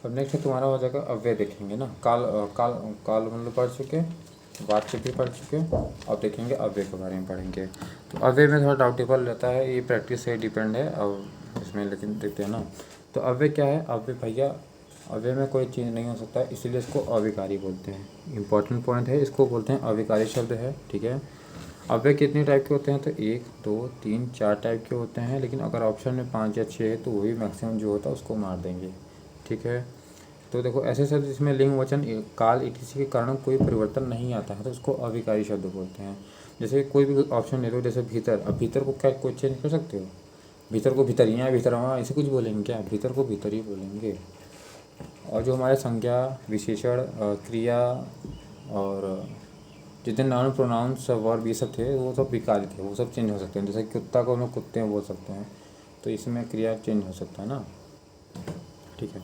अब नेक्स्ट तुम्हारा हो जाएगा अव्यय देखेंगे ना। काल मतलब पढ़ चुके, वाच्य भी पढ़ चुके, अब देखेंगे अव्यय के बारे में पढ़ेंगे। तो अव्यय में थोड़ा डाउटेबल रहता है, ये प्रैक्टिस से डिपेंड है अब इसमें, लेकिन देखते हैं ना। तो अव्यय क्या है? अव्यय भैया, अव्यय में कोई चीज़ नहीं हो सकता, इसीलिए इसको अविकारी बोलते हैं। इंपॉर्टेंट पॉइंट है, इसको बोलते हैं अविकारी शब्द है, ठीक है। अव्यय कितने टाइप के होते हैं? तो 1 2 3 4 टाइप के होते हैं, लेकिन अगर ऑप्शन में 5 या 6 है तो वही मैक्सिमम जो होता है उसको मार देंगे, ठीक है। तो देखो ऐसे शब्द जिसमें लिंग वचन काल etc के कारण कोई परिवर्तन नहीं आता है तो उसको अविकारी शब्द बोलते हैं। जैसे कोई भी ऑप्शन ले लो, जैसे भीतर, अब भीतर को क्या कोई चेंज कर सकते हो? भीतर को भीतरियाँ, भीतरवा, ऐसे कुछ बोलेंगे क्या? भीतर को भीतर ही बोलेंगे। और जो हमारे संज्ञा, विशेषण, क्रिया और जितने नाउन प्रोनाउंस वर्ब ये सब थे वो सब विकारी थे, वो सब चेंज हो सकते हैं। जैसे कुत्ता को हम लोग कुत्ते में बोल सकते हैं, तो इसमें क्रिया चेंज हो सकता है ना, ठीक है।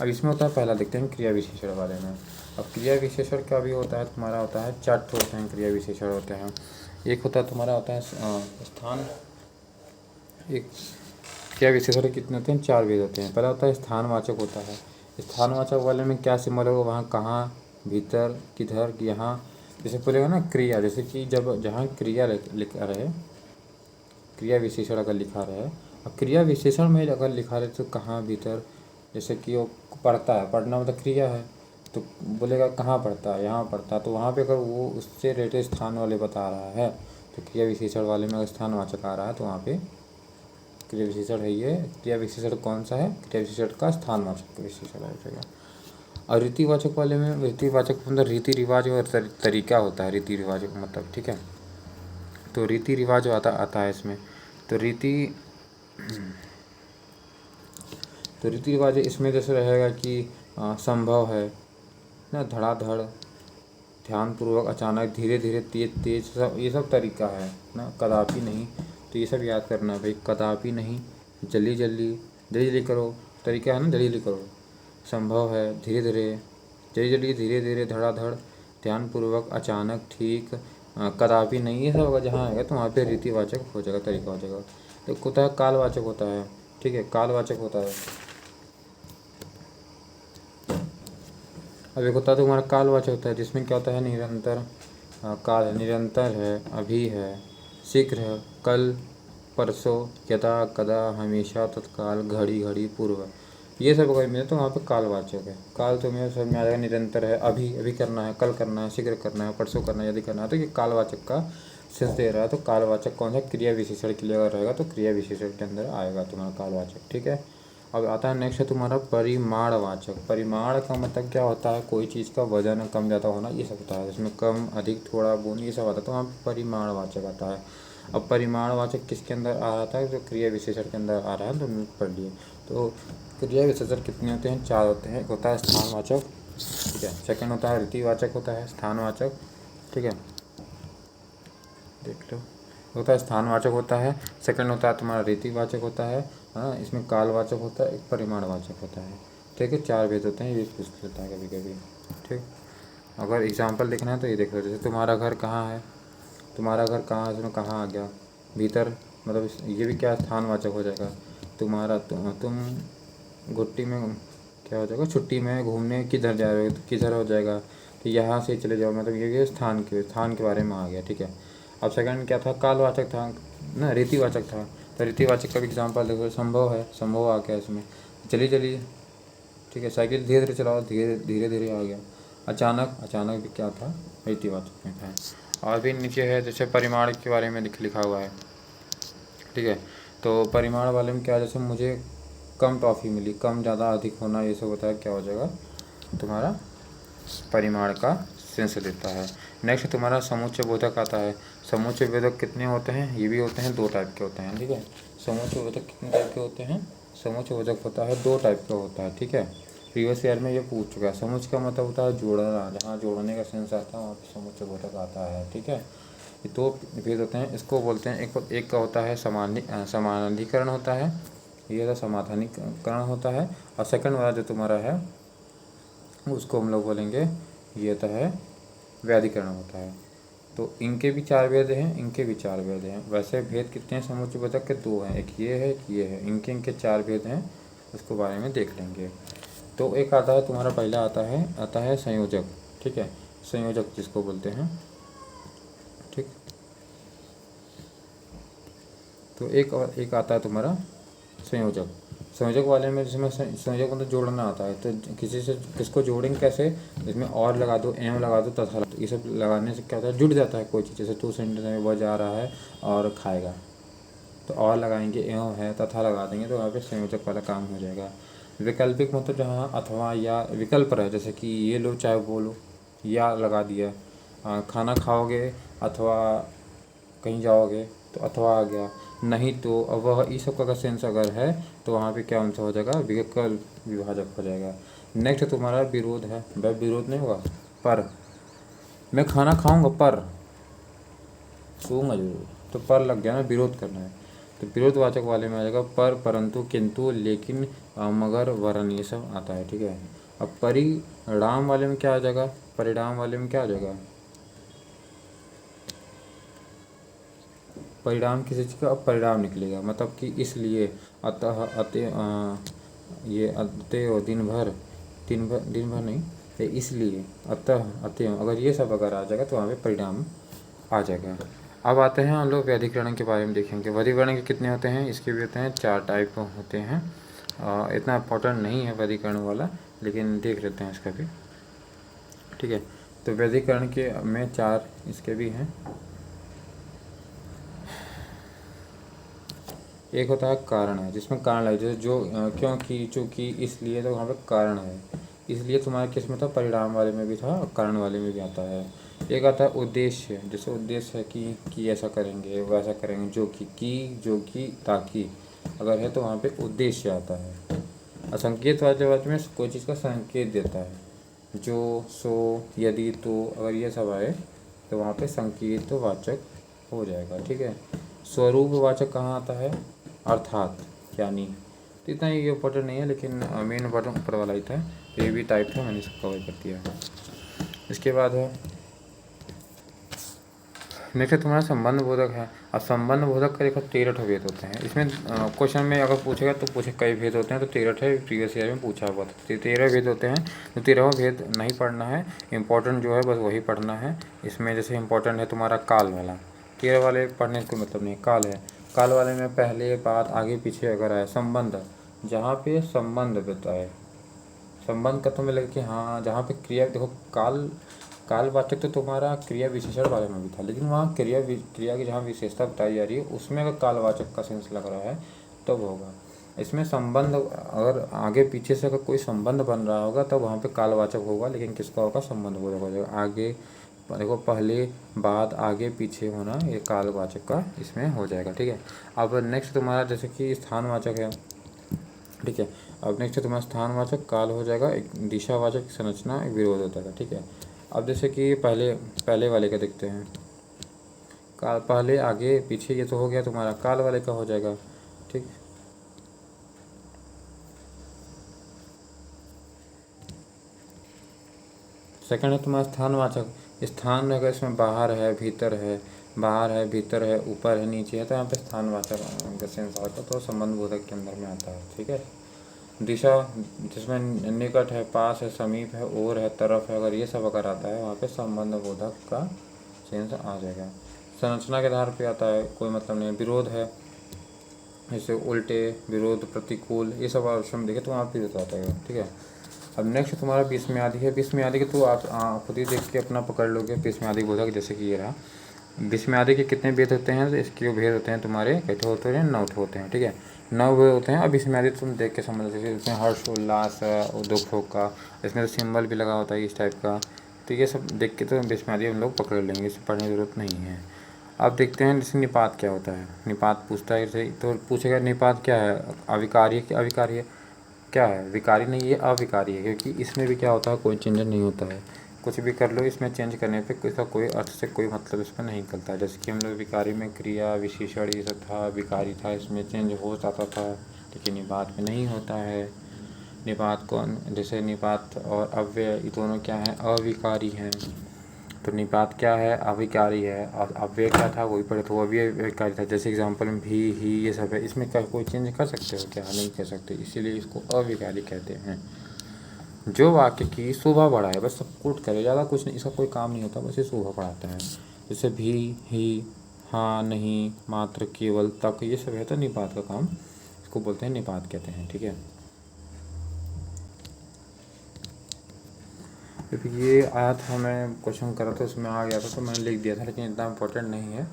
अब इसमें होता है, पहला देखते हैं क्रिया विशेषण बारे में। अब क्रिया विशेषण क्या भी होता है तुम्हारा? होता है 4 होते हैं क्रिया विशेषण होते हैं। एक होता है तुम्हारा होता है स्थान, एक क्रिया विशेषण कितने होते हैं? 4 भेद होते हैं। पहला होता है स्थानवाचक होता है। स्थानवाचक वाले में क्या सिंबल होगा? वहाँ, कहाँ, भीतर, किधर, यहाँ। जैसे बोलेगा ना क्रिया, जैसे कि जब जहाँ क्रिया लिखा रहे, क्रिया विशेषण अगर लिखा रहे, अब क्रिया विशेषण में अगर लिखा रहे तो कहाँ, भीतर। जैसे कि वो पढ़ता है, पढ़ना मतलब क्रिया है, तो बोलेगा कहाँ पढ़ता है? यहाँ पढ़ता है। तो वहाँ पे अगर वो उससे रिलेटेड स्थान वाले बता रहा है तो क्रिया विशेषण वाले में अगर स्थानवाचक आ रहा है तो वहाँ पे क्रिया विशेषण है। ये क्रिया विशेषण कौन सा है? क्रिया विशेषण का स्थानवाचक विशेषण आ जाएगा। और रीतिवाचक वाले में, रीतिवाचक मतलब रीति रिवाज और तरीका होता है, रीति रिवाज का मतलब, ठीक है। तो रीति रिवाज आता है इसमें। तो रीति रिवाज इसमें जैसे रहेगा कि संभव है ना, धड़ाधड़, ध्यानपूर्वक, अचानक, धीरे धीरे, तेज तेज, सब ये सब तरीका है ना। कदापि नहीं, तो ये सब याद करना है भाई। कदापि नहीं, जल्दी जल्दी, जल्दी जल्दी करो, तरीका है ना, जल्दी जल्दी करो। संभव है, धीरे धीरे, जल्दी जल्दी, धीरे धीरे, धड़ाधड़, ध्यानपूर्वक, अचानक, ठीक, कदापि नहीं, ये सब अगर जहाँ आएगा तो वहाँ पे रीतिवाचक हो जाएगा, तरीका हो जाएगा। तो होता है कालवाचक होता है, ठीक है, कालवाचक होता है। अब एक होता है तुम्हारा कालवाचक होता है, जिसमें क्या होता है? निरंतर, काल है, निरंतर है, अभी है, शीघ्र है, कल, परसों, यदा, कदा, हमेशा, तत्काल, घड़ी घड़ी, पूर्व, ये सब अगर मिले तो वहाँ पे कालवाचक है। काल तो मेरे समझ में आ जाएगा, निरंतर है, अभी अभी करना है, कल करना है, शीघ्र करना है, परसों करना है, यदि करना है, तो ये कालवाचक का सेंस दे रहा है। तो कालवाचक कौन सा? क्रिया विशेषण के लिए अगर रहेगा तो क्रिया विशेषण के अंदर आएगा तुम्हारा कालवाचक, ठीक है। अब आता है नेक्स्ट है तुम्हारा परिमाणवाचक। परिमाण का मतलब क्या होता है? कोई चीज़ का वजन कम ज़्यादा होना, ये सब होता है। इसमें कम, अधिक, थोड़ा, बूंद, ये सब आता है, तो वहाँ परिमाणवाचक आता है। अब परिमाणवाचक किसके अंदर आ रहा था? जो क्रिया विशेषण के अंदर आ रहा है, तो पढ़ लिए। तो क्रिया विशेषण कितने होते हैं? 4 होते हैं। एक होता है स्थानवाचक, ठीक है। सेकंड होता है रीतिवाचक होता है, स्थानवाचक, ठीक है, देख लो। होता है स्थानवाचक होता है, सेकंड होता है तुम्हारा रीतिवाचक होता है, हाँ, इसमें कालवाचक होता है, एक परिमाणवाचक होता है, ठीक है। 4 भेद होते हैं, ये पूछ लेता है कभी कभी, ठीक। अगर एग्जाम्पल देखना है तो ये देख लो, जैसे तुम्हारा घर कहाँ है, तुम्हारा घर कहाँ है, इसमें कहाँ आ गया? भीतर, मतलब ये भी क्या स्थानवाचक हो जाएगा। तुम्हारा, तुम घुट्टी में, क्या हो जाएगा? छुट्टी में घूमने किधर जा रहे हो, तो किधर हो जाएगा? तो यहाँ से चले जाओ, मतलब ये स्थान के बारे में आ गया, ठीक है। अब सेकंड क्या था? कालवाचक था ना, रीतिवाचक था। तो रीतिवाचक का भी एग्जाम्पल देखो, संभव है, संभव आ गया इसमें, चली चली, ठीक है। साइकिल धीरे धीरे चलाओ, धीरे धीरे धीरे आ गया। अचानक, अचानक भी क्या था? रीतिवाचक में था। और भी नीचे है जैसे परिमाण के बारे में लिखा हुआ है, ठीक है। तो परिमाण वाले में क्या, जैसे मुझे कम टॉफ़ी मिली, कम, ज़्यादा, अधिक होना, ये सब होता है, क्या हो जाएगा? तुम्हारा परिमाण का सेंस देता है। नेक्स्ट तुम्हारा समुच्चय बोधक आता है। समुच्चय बोधक कितने होते हैं? ये भी होते हैं 2 टाइप के होते हैं, ठीक है। समुच्चय बोधक कितने टाइप के होते हैं? समुच्चय बोधक होता है 2 टाइप का होता है, ठीक है। प्रीवियस ईयर में ये पूछ चुका है। समुच्चय का मतलब होता है जोड़ना, जहाँ जोड़ने का सेंस आता है वहाँ पर समुच्चय बोधक आता है, ठीक है। ये 2 भेद होते हैं, इसको बोलते हैं, एक का होता है समानाधिकरण होता है, ये होता समाधानीकरण होता है। और सेकंड वाला जो तुम्हारा है उसको हम लोग बोलेंगे, ये होता है व्याधिकरण होता है। तो इनके भी 4 भेद हैं, इनके भी 4 भेद हैं। वैसे भेद कितने हैं समुच्चय बोधक के? 2 हैं, एक ये है, एक ये है। इनके 4 भेद हैं, उसके बारे में देख लेंगे। तो एक आता है तुम्हारा, पहला आता है संयोजक, ठीक है, संयोजक जिसको बोलते हैं, ठीक। तो एक आता है तुम्हारा संयोजक। संयोजक वाले में जिसमें संयोजक मतलब जोड़ना आता है, तो किसी से किसको जोड़ेंगे कैसे, इसमें और लगा दो, एवं लगा दो, तथा, तो ये सब लगाने से क्या होता है, जुड़ जाता है कोई चीज़। जैसे तू सेंटेंस में वह जा रहा है और खाएगा, तो और लगाएंगे, एवं है, तथा लगा देंगे, तो वहाँ पे संयोजक वाला काम हो जाएगा। वैकल्पिक मतलब जहाँ अथवा या विकल्प रहे, जैसे कि ये लो चाहे वो लो, या लगा दिया, खाना खाओगे अथवा कहीं जाओगे, तो अथवा आ गया, नहीं तो अब वह इस सब का सेंस अगर है तो वहाँ पे क्या आंसर हो जाएगा, विकल्प विभाजक हो जाएगा। नेक्स्ट तुम्हारा विरोध है, वह विरोध नहीं होगा, पर मैं खाना खाऊंगा पर सोऊंगा जरूर, तो पर लग गया ना, विरोध करना है, तो विरोधवाचक वाले में आ जाएगा पर, परंतु, किंतु, लेकिन, मगर, वरन, ये सब आता है, ठीक है। अब परिणाम वाले में क्या आ जाएगा, परिणाम वाले में क्या आ जाएगा, परिणाम किसी चीज़ का परिणाम निकलेगा, मतलब कि इसलिए, अतः, ये अतएव, दिन भर नहीं, तो इसलिए, अतः, अतएव, अगर ये सब अगर आ जाएगा तो वहाँ पे परिणाम आ जाएगा। अब आते हैं हम लोग व्याधिकरण के बारे में देखेंगे। व्याधिकरण के कितने होते हैं, इसके भी होते हैं 4 टाइप होते हैं। इतना इम्पोर्टेंट नहीं है व्याधिकरण वाला, लेकिन देख लेते हैं इसका भी, ठीक है। तो व्याधिकरण के में 4 इसके भी हैं। एक होता है कारण है, जिसमें कारण लगे, जैसे जो, क्योंकि, चूँकि, इसलिए, तो वहाँ पे कारण है। इसलिए तुम्हारे किस में था, परिणाम वाले में भी था और कारण वाले में भी आता है। एक आता है उद्देश्य, जैसे उद्देश्य है कि ऐसा करेंगे वैसा करेंगे, जो कि, ताकि, अगर है तो वहाँ पे उद्देश्य आता है। और संकेत वाले बात में कोई चीज़ का संकेत देता है, जो, सो, यदि, तो, अगर ये सब आए तो वहाँ पे संकेत वाचक हो जाएगा, ठीक है। स्वरूप वाचक कहाँ आता है, अर्थात, यानी, तो इतना ये इम्पोर्टेंट नहीं है, लेकिन मेन इम्पोर्टेंट ऊपर वाला ही था, तो ये भी टाइप था, मैंने इसको कवर कर दिया। इसके बाद है नेक्स्ट तुम्हारा संबंध बोधक है। अब संबंध बोधक का देखो 13 भेद होते हैं इसमें। क्वेश्चन में अगर पूछेगा तो पूछे कई भेद होते हैं, तो 13 प्रीवियस ईयर में पूछा हुआ था, 13 भेद होते हैं। तो 13 भेद नहीं पढ़ना है, इंपॉर्टेंट जो है बस वही पढ़ना है। इसमें जैसे इंपॉर्टेंट है तुम्हारा काल वाला, 13 वाले पढ़ने का कोई मतलब नहीं, काल है। काल वाले में पहले बात आगे पीछे अगर आए, संबंध, जहाँ पे संबंध बताए, संबंध का तुम्हें लगे कि हाँ, जहाँ पे क्रिया, देखो कालवाचक तो तुम्हारा क्रिया विशेषण वाले में भी था, लेकिन वहाँ क्रिया की जहाँ विशेषता बताई जा रही है उसमें अगर कालवाचक का सेंस लग रहा है तब होगा। इसमें संबंध अगर आगे पीछे से अगर कोई संबंध बन रहा होगा तब वहाँ पे कालवाचक होगा, लेकिन किसका होगा, संबंध बोधक हो जाएगा। आगे देखो, पहले बाद आगे पीछे होना, ये कालवाचक का इसमें हो जाएगा, ठीक है। अब नेक्स्ट तुम्हारा जैसे कि स्थानवाचक है, ठीक है। अब नेक्स्ट तुम्हारा स्थानवाचक काल हो जाएगा, एक दिशावाचक, संरचना, एक विरोध होता है, ठीक है। अब जैसे कि पहले वाले का देखते हैं, काल, पहले आगे पीछे, ये तो हो गया तुम्हारा, काल वाले का हो जाएगा, ठीक। सेकंड है तुम्हारा स्थानवाचक। स्थान अगर इसमें बाहर है, भीतर है, बाहर है, भीतर है, ऊपर है, नीचे है, तो यहाँ पे स्थानवाचक का सेंस आता है, तो संबंध बोधक के अंदर में आता है, ठीक है। दिशा, जिसमें निकट है, पास है, समीप है, ओर है, तरफ है, अगर ये सब अगर आता है वहाँ पे संबंध बोधक का सेंस आ जाएगा। संरचना के आधार पे आता है, कोई मतलब नहीं। विरोध है, जैसे उल्टे, विरोध, प्रतिकूल, ये सब ऑप्शन देखे तो वहाँ पे विरोध आता है, ठीक है। अब नेक्स्ट तुम्हारा बीसवीं आदि है। बीसवीं आदि के तो आप खुद ही देख के अपना पकड़ लोगे। बीसवीं आदि बोधक जैसे कि ये रहा। बीसवीं आदि के कितने भेद होते हैं, तो इसके जो भेद होते हैं तुम्हारे कैसे होते हैं, 9 होते हैं, ठीक है। 9 भेद होते हैं। अब बीसवीं आदि तुम देख के समझ लीजिए, इसमें हर्ष, उल्लास, दुख का, इसमें तो सिंबल भी लगा होता है इस टाइप का, तो ये सब देख के तो बीसवीं आदि हम लोग पकड़ लेंगे, इसे पढ़ने की जरूरत नहीं है। अब देखते हैं जैसे निपात क्या होता है। निपात पूछता है जैसे, तो पूछेगा निपात क्या है, अविकार्य क्या, अविकार्य क्या है, विकारी नहीं, ये अविकारी है, क्योंकि इसमें भी क्या होता है, कोई चेंज नहीं होता है। कुछ भी कर लो, इसमें चेंज करने पे इसका कोई अर्थ से कोई मतलब इसमें नहीं निकलता है। जैसे कि हम लोग विकारी में क्रिया, विशेषण, ये सब था, विकारी था, इसमें चेंज हो जाता था, लेकिन निपात में नहीं होता है। निपात को, जैसे निपात और अव्यय, ये दोनों क्या हैं, अविकारी हैं। तो निपात क्या है, अविकारी है, और अव्यय क्या था वही पढ़े, तो वो भी अविकारी था। जैसे एग्जांपल में भी, ही, ये सब है, इसमें क्या कोई चेंज कर सकते हो क्या? नहीं कर सकते, इसीलिए इसको अविकारी कहते हैं। जो वाक्य की शोभा बढ़ाए, बस सब कोट करे, ज़्यादा कुछ नहीं, इसका कोई काम नहीं होता, बस ये शोभा बढ़ाते हैं। जैसे भी, ही, हाँ, नहीं, मात्र, केवल, तक, ये सब है तो निपात का काम, इसको बोलते हैं निपात कहते हैं। ठीक है, क्योंकि ये आया था, मैं क्वेश्चन करा था उसमें आ गया था तो मैंने लिख दिया था, लेकिन इतना इम्पोर्टेंट नहीं है,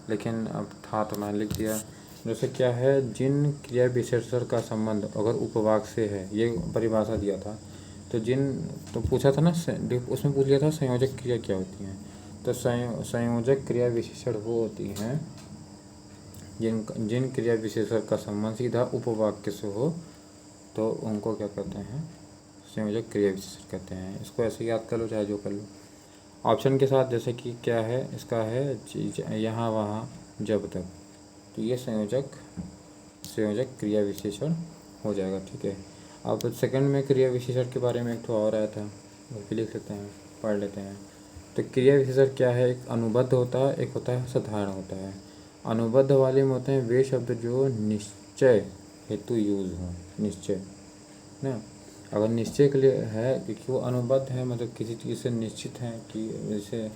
लेकिन अब था तो मैंने लिख दिया। जैसे क्या है, जिन क्रिया विशेषण का संबंध अगर उपवाक से है, ये परिभाषा दिया था। तो जिन, तो पूछा था ना, उसमें पूछ लिया था संयोजक क्रिया क्या होती हैं। तो संयोजक क्रिया विशेषण वो होती हैं जिन जिन क्रिया विशेषण का संबंध सीधा उपवाक्य से हो, तो उनको क्या कहते हैं, संयोजक क्रिया विशेषण कहते हैं। इसको ऐसे याद कर लो, चाहे जो कर लो। ऑप्शन के साथ, जैसे कि क्या है, इसका है यहाँ, वहाँ, जब तक, तो ये संयोजक क्रिया विशेषण हो जाएगा। ठीक है, अब सेकंड में क्रिया विशेषण के बारे में एक और आया था, वो भी लिख लेते हैं, पढ़ लेते हैं। तो क्रिया विशेषण क्या है, एक अनुबद्ध होता है, एक होता है साधारण होता है। अनुबद्ध वाले में होते हैं वे शब्द जो निश्चय हेतु यूज हों, निश्चय ना, अगर निश्चय के लिए है, क्योंकि वो अनुबद्ध है, मतलब किसी चीज़ से निश्चित है कि जैसे,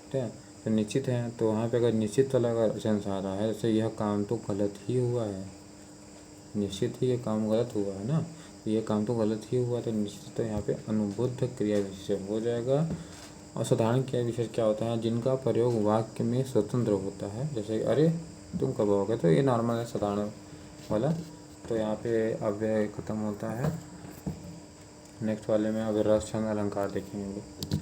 ठीक है, तो निश्चित है, तो वहाँ पे अगर निश्चित वाला अगर सेंस आ रहा है, जैसे यह काम तो गलत ही हुआ है, निश्चित ही ये काम गलत हुआ है ना, तो ये काम तो गलत ही हुआ, तो निश्चित, तो यहाँ पे अनुबद्ध क्रिया विशेषण हो जाएगा। और साधारण क्रिया विशेषण क्या होता है, जिनका प्रयोग वाक्य में स्वतंत्र होता है, जैसे अरे तुम कब आओगे, तो ये नॉर्मल है साधारण वाला। तो यहाँ पे अव्यय खत्म होता है। नेक्स्ट वाले में अब रस, छंद, अलंकार देखेंगे।